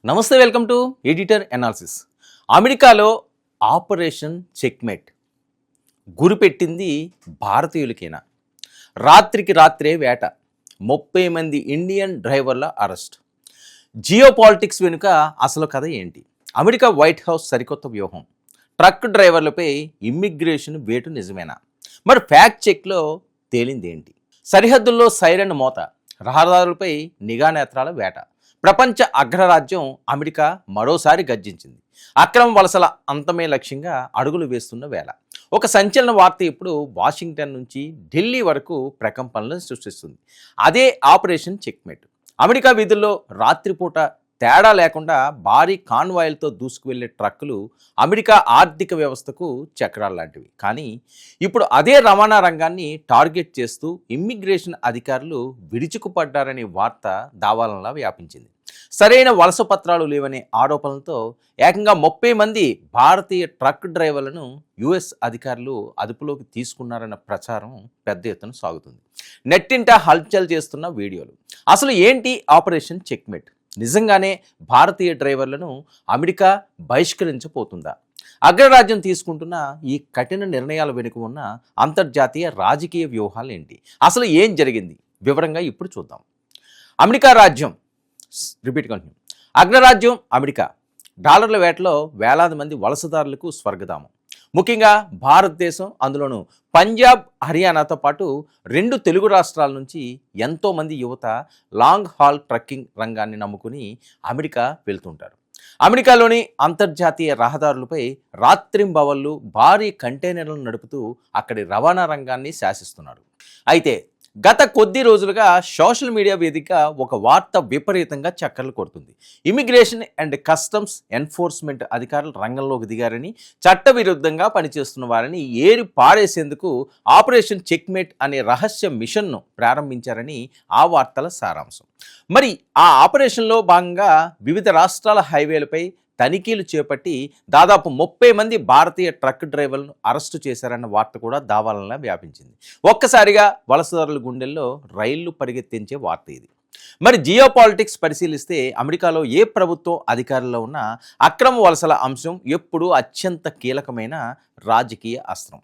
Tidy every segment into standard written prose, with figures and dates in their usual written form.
నమస్తే, welcome to editor analysis. అమెరికాలో operation checkmate గురిపెట్టింది భారతీయులకేనా? రాత్రికి రాత్రే వేట, 30 మంది ఇండియన్ డ్రైవర్ల అరెస్ట్. జియో పాలిటిక్స్ వెనుక అసలు కథ ఏంటి? అమెరికా వైట్ హౌస్ సరికొత్త వ్యూహం, ట్రక్ డ్రైవర్లపై ఇమ్మిగ్రేషన్ వేటు నిజమేనా? మరి ఫ్యాక్ట్ చెక్లో తేలిందేంటి? సరిహద్దుల్లో సైరన్ మోత, రహదారులపై నిఘా నేత్రాల వేట. ప్రపంచ అగ్రరాజ్యం అమెరికా మరోసారి గర్జించింది. అక్రమ వలసల అంతమే లక్ష్యంగా అడుగులు వేస్తున్న వేళ ఒక సంచలన వార్త ఇప్పుడు వాషింగ్టన్ నుంచి ఢిల్లీ వరకు ప్రకంపనలను సృష్టిస్తుంది. అదే ఆపరేషన్ చెక్మేట్. అమెరికా వీధుల్లో రాత్రిపూట తేడా లేకుండా భారీ కాన్వాయిలతో దూసుకువెళ్లే ట్రక్కులు అమెరికా ఆర్థిక వ్యవస్థకు చక్రాలు లాంటివి. కానీ ఇప్పుడు అదే రవాణా రంగాన్ని టార్గెట్ చేస్తూ ఇమ్మిగ్రేషన్ అధికారులు విరుచుకుపడ్డారనే వార్త దావాలంలా వ్యాపించింది. సరైన వలస పత్రాలు లేవనే ఆరోపణలతో ఏకంగా 30 మంది భారతీయ ట్రక్ డ్రైవర్లను యుఎస్ అధికారులు అదుపులోకి తీసుకున్నారన్న ప్రచారం పెద్ద ఎత్తున సాగుతుంది. నెట్టింట హల్చల్ చేస్తున్న వీడియోలు. అసలు ఏంటి ఆపరేషన్ చెక్మేట్? నిజంగానే భారతీయ డ్రైవర్లను అమెరికా బహిష్కరించబోతుందా? అగ్రరాజ్యం తీసుకుంటున్న ఈ కఠిన నిర్ణయాల వెనుక ఉన్న అంతర్జాతీయ రాజకీయ వ్యూహాలు ఏంటి? అసలు ఏం జరిగింది? వివరంగా ఇప్పుడు చూద్దాం. అమెరికా రాజ్యం అగ్రరాజ్యం అమెరికా డాలర్ల వేటలో వేలాది మంది వలసదారులకు స్వర్గధామం. ముఖ్యంగా భారతదేశం, అందులోనూ పంజాబ్, హర్యానాతో పాటు 2 తెలుగు రాష్ట్రాల నుంచి ఎంతోమంది యువత లాంగ్ హాల్ ట్రక్కింగ్ రంగాన్ని నమ్ముకుని అమెరికా వెళ్తుంటారు. అమెరికాలోని అంతర్జాతీయ రహదారులపై రాత్రింబవళ్లు భారీ కంటైనర్లను నడుపుతూ అక్కడి రవాణా రంగాన్ని శాసిస్తున్నారు. అయితే గత కొద్ది రోజులుగా సోషల్ మీడియా వేదిక ఒక వార్త విపరీతంగా చక్కర్లు కొడుతుంది. ఇమిగ్రేషన్ అండ్ కస్టమ్స్ ఎన్ఫోర్స్మెంట్ అధికారులు రంగంలోకి దిగారని, చట్టవిరుద్ధంగా పనిచేస్తున్న వారిని ఏరి పారేసేందుకు ఆపరేషన్ చెక్మేట్ అనే రహస్య మిషన్ను ప్రారంభించారని ఆ వార్తల సారాంశం. మరి ఆ ఆపరేషన్లో భాగంగా వివిధ రాష్ట్రాల హైవేలపై తనిఖీలు చేపట్టి దాదాపు 30 మంది భారతీయ ట్రక్ డ్రైవర్లను అరెస్టు చేశారన్న వార్త కూడా దావాలంలా వ్యాపించింది. ఒక్కసారిగా వలసదారుల గుండెల్లో రైళ్లు పరిగెత్తించే వార్త ఇది. మరి జియో పాలిటిక్స్ పరిశీలిస్తే అమెరికాలో ఏ ప్రభుత్వం అధికారంలో ఉన్నా అక్రమ వలసల అంశం ఎప్పుడూ అత్యంత కీలకమైన రాజకీయ అస్త్రం.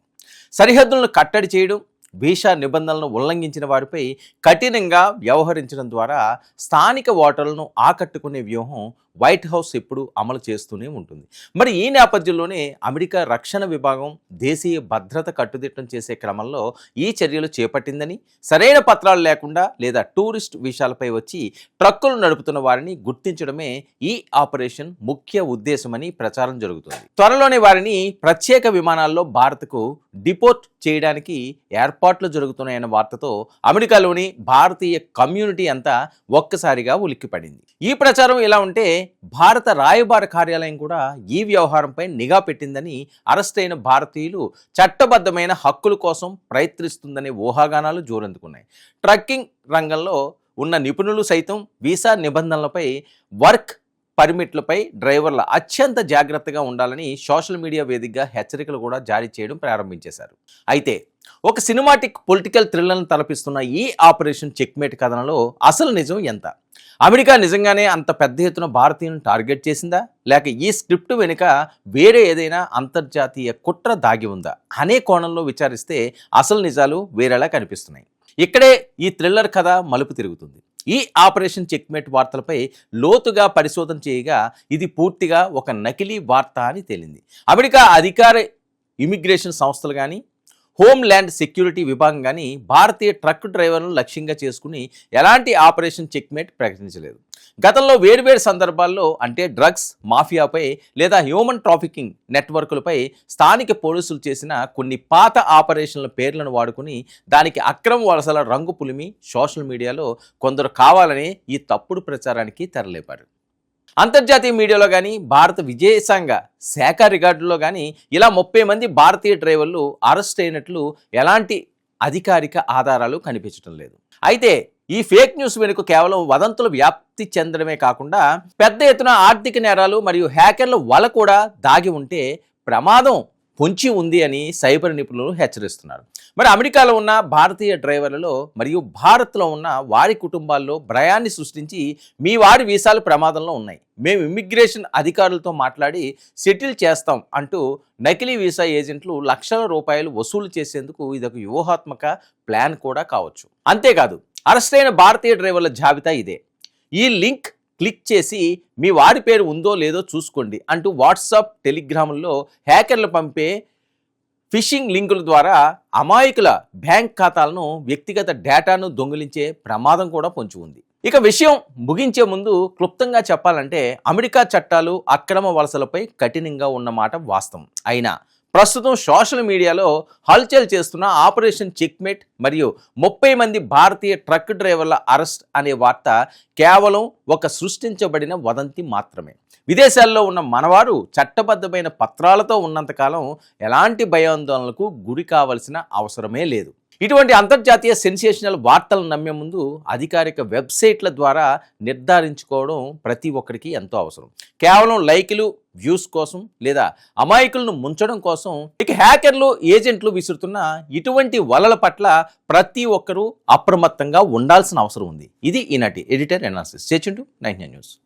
సరిహద్దులను కట్టడి చేయడం, వీసా నిబంధనలను ఉల్లంఘించిన వారిపై కఠినంగా వ్యవహరించడం ద్వారా స్థానిక ఓటర్లను ఆకట్టుకునే వ్యూహం వైట్ హౌస్ ఎప్పుడు అమలు చేస్తూనే ఉంటుంది. మరి ఈ నేపథ్యంలోనే అమెరికా రక్షణ విభాగం దేశీయ భద్రత కట్టుదిట్టం చేసే క్రమంలో ఈ చర్యలు చేపట్టిందని, సరైన పత్రాలు లేకుండా లేదా టూరిస్ట్ వీసాలపై వచ్చి ట్రక్కులు నడుపుతున్న వారిని గుర్తించడమే ఈ ఆపరేషన్ ముఖ్య ఉద్దేశమని ప్రచారం జరుగుతుంది. త్వరలోనే వారిని ప్రత్యేక విమానాల్లో భారత్కు డిపోర్ట్ చేయడానికి ఏర్పాట్లు జరుగుతున్నాయన్న వార్తతో అమెరికాలోని భారతీయ కమ్యూనిటీ అంతా ఒక్కసారిగా ఉలిక్కిపడింది. ఈ ప్రచారం ఇలా ఉంటే భారత రాయబార కార్యాలయం కూడా ఈ వ్యవహారంపై నిఘా పెట్టిందని, అరెస్ట్ అయిన భారతీయులు చట్టబద్ధమైన హక్కుల కోసం ప్రయత్నిస్తుందనే ఊహాగానాలు జోరందుకున్నాయి. ట్రక్కింగ్ రంగంలో ఉన్న నిపుణులు సైతం వీసా నిబంధనలపై, వర్క్ పర్మిట్లపై డ్రైవర్ల అత్యంత జాగ్రత్తగా ఉండాలని సోషల్ మీడియా వేదికగా హెచ్చరికలు కూడా జారీ చేయడం ప్రారంభించేశారు. అయితే ఒక సినిమాటిక్ పొలిటికల్ థ్రిల్లర్ను తలపిస్తున్న ఈ ఆపరేషన్ చెక్మేట్ కథనంలో అసలు నిజం ఎంత? అమెరికా నిజంగానే అంత పెద్ద ఎత్తున భారతీయులను టార్గెట్ చేసిందా, లేక ఈ స్క్రిప్ట్ వెనుక వేరే ఏదైనా అంతర్జాతీయ కుట్ర దాగి ఉందా అనే కోణంలో విచారిస్తే అసలు నిజాలు వేరేలా కనిపిస్తున్నాయి. ఇక్కడే ఈ థ్రిల్లర్ కథ మలుపు తిరుగుతుంది. ఈ ఆపరేషన్ చెక్మేట్ వార్తలపై లోతుగా పరిశోధన చేయగా ఇది పూర్తిగా ఒక నకిలీ వార్త అని తేలింది. అమెరికా అధికార ఇమిగ్రేషన్ సంస్థలు కానీ, హోమ్ల్యాండ్ సెక్యూరిటీ విభాగం కానీ భారతీయ ట్రక్ డ్రైవర్లను లక్ష్యంగా చేసుకుని ఎలాంటి ఆపరేషన్ చెక్మేట్ ప్రకటించలేదు. గతంలో వేర్వేరు సందర్భాల్లో, అంటే డ్రగ్స్ మాఫియాపై లేదా హ్యూమన్ ట్రాఫికింగ్ నెట్వర్క్లపై స్థానిక పోలీసులు చేసిన కొన్ని పాత ఆపరేషన్ల పేర్లను వాడుకుని దానికి అక్రమ వలసల రంగు పులిమి సోషల్ మీడియాలో కొందరు కావాలనే ఈ తప్పుడు ప్రచారానికి తెరలేపారు. అంతర్జాతీయ మీడియాలో కానీ, భారత విదేశాంగ శాఖ రికార్డుల్లో కానీ ఇలా 30 మంది భారతీయ డ్రైవర్లు అరెస్ట్ అయినట్లు ఎలాంటి అధికారిక ఆధారాలు కనిపించడం లేదు. అయితే ఈ ఫేక్ న్యూస్ వెనుక కేవలం వదంతులు వ్యాప్తి చెందడమే కాకుండా పెద్ద ఎత్తున ఆర్థిక నేరాలు మరియు హ్యాకర్ల వల కూడా దాగి ఉంటే ప్రమాదం పొంచి ఉంది అని సైబర్ నిపుణులు హెచ్చరిస్తున్నారు. మరి అమెరికాలో ఉన్న భారతీయ డ్రైవర్లలో మరియు భారత్లో ఉన్న వారి కుటుంబాల్లో భయాన్ని సృష్టించి మీ వారి వీసాలు ప్రమాదంలో ఉన్నాయి, మేము ఇమ్మిగ్రేషన్ అధికారులతో మాట్లాడి సెటిల్ చేస్తాం అంటూ నకిలీ వీసా ఏజెంట్లు లక్షల రూపాయలు వసూలు చేసేందుకు ఇదొక వ్యూహాత్మక ప్లాన్ కూడా కావచ్చు. అంతేకాదు అరెస్ట్ అయిన భారతీయ డ్రైవర్ల జాబితా ఇదే. ఈ లింక్ క్లిక్ చేసి మీ వారి పేరు ఉందో లేదో చూసుకోండి అంటూ వాట్సాప్, టెలిగ్రాముల్లో హ్యాకర్లు పంపే ఫిషింగ్ లింకుల ద్వారా అమాయకుల బ్యాంక్ ఖాతాలను, వ్యక్తిగత డేటాను దొంగిలించే ప్రమాదం కూడా పొంచి ఉంది. ఇక విషయం ముగించే ముందు క్లుప్తంగా చెప్పాలంటే అమెరికా చట్టాలు అక్రమ వలసలపై కఠినంగా ఉన్నమాట వాస్తవం. అయినా ప్రస్తుతం సోషల్ మీడియాలో హల్చల్ చేస్తున్న ఆపరేషన్ చెక్మేట్ మరియు 30 మంది భారతీయ ట్రక్ డ్రైవర్ల అరెస్ట్ అనే వార్త కేవలం ఒక సృష్టించబడిన వదంతి మాత్రమే. విదేశాల్లో ఉన్న మనవారు చట్టబద్ధమైన పత్రాలతో ఉన్నంతకాలం ఎలాంటి భయాందోళనలకు గురి కావాల్సిన అవసరమే లేదు. ఇటువంటి అంతర్జాతీయ సెన్సేషనల్ వార్తలను నమ్మే ముందు అధికారిక వెబ్సైట్ల ద్వారా నిర్ధారించుకోవడం ప్రతి ఒక్కరికి ఎంతో అవసరం. కేవలం లైకులు, వ్యూస్ కోసం లేదా అమాయకులను ముంచడం కోసం ఇక హ్యాకర్లు, ఏజెంట్లు విసురుతున్న ఇటువంటి వలల పట్ల ప్రతి ఒక్కరూ అప్రమత్తంగా ఉండాల్సిన అవసరం ఉంది. ఇది ఈనాటి ఎడిటర్ అనాలిసిస్. చేచుంటూ 99 న్యూస్.